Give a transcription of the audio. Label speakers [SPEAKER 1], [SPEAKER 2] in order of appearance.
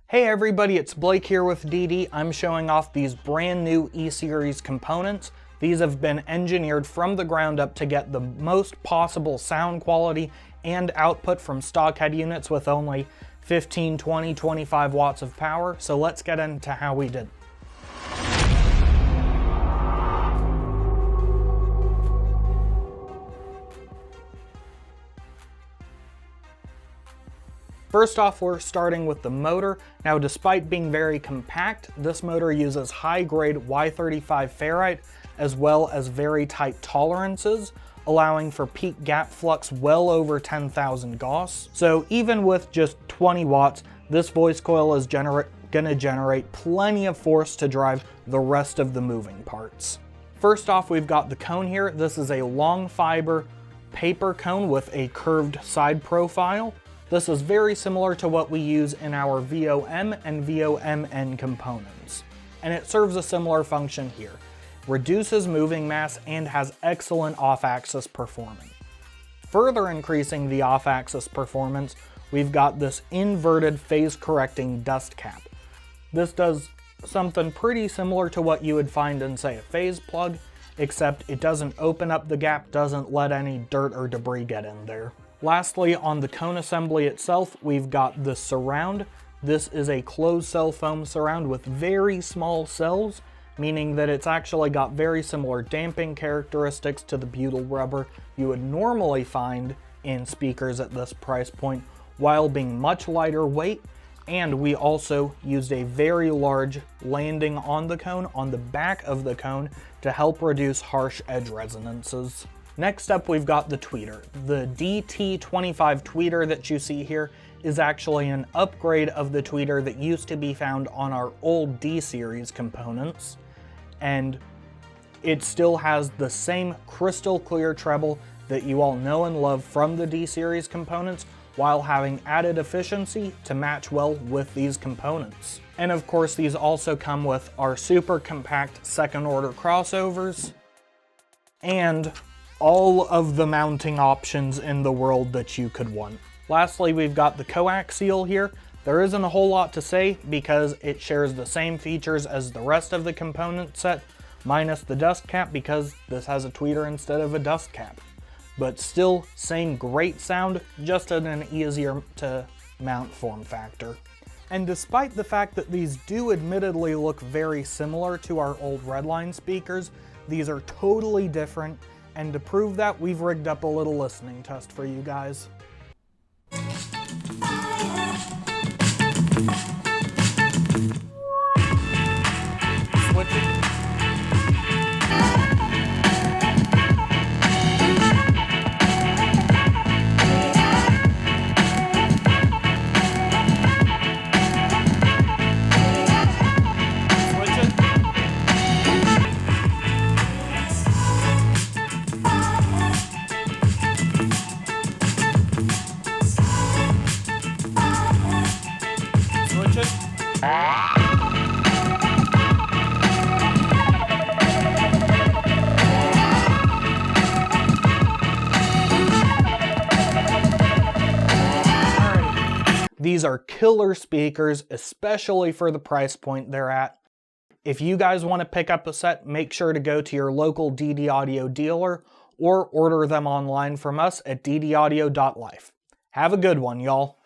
[SPEAKER 1] Hey everybody, it's Blake here with DD. I'm showing off these brand new E-Series components. These have been engineered from the ground up to get the most possible sound quality and output from stock head units with only 15, 20, 25 watts of power. So let's get into how we did. First off, we're starting with the motor. Now, despite being very compact, this motor uses high-grade Y35 ferrite as well as very tight tolerances, allowing for peak gap flux well over 10,000 Gauss. So even with just 20 watts, this voice coil is gonna generate plenty of force to drive the rest of the moving parts. First off, we've got the cone here. This is a long fiber paper cone with a curved side profile. This is very similar to what we use in our VOM and VOMN components, and it serves a similar function here. Reduces moving mass and has excellent off-axis performance. Further increasing the off-axis performance, we've got this inverted phase-correcting dust cap. This does something pretty similar to what you would find in, say, a phase plug, except it doesn't open up the gap, doesn't let any dirt or debris get in there. Lastly, on the cone assembly itself, we've got the surround. This is a closed cell foam surround with very small cells, meaning that it's actually got very similar damping characteristics to the butyl rubber you would normally find in speakers at this price point, while being much lighter weight. And we also used a very large landing on the cone, on the back of the cone, to help reduce harsh edge resonances. Next up, we've got the tweeter. The DT25 tweeter that you see here is actually an upgrade of the tweeter that used to be found on our old D-Series components, and it still has the same crystal clear treble that you all know and love from the D-Series components, while having added efficiency to match well with these components. And of course, these also come with our super compact second order crossovers, and all of the mounting options in the world that you could want. Lastly, we've got the Coaxial here. There isn't a whole lot to say because it shares the same features as the rest of the component set, minus the dust cap because this has a tweeter instead of a dust cap. But still, same great sound, just in an easier to mount form factor. And despite the fact that these do admittedly look very similar to our old Redline speakers, these are totally different. And to prove that, we've rigged up a little listening test for you guys. Switch it. These are killer speakers, especially for the price point they're at. If you guys want to pick up a set, make sure to go to your local DD Audio dealer or order them online from us at ddaudio.life. Have a good one, y'all.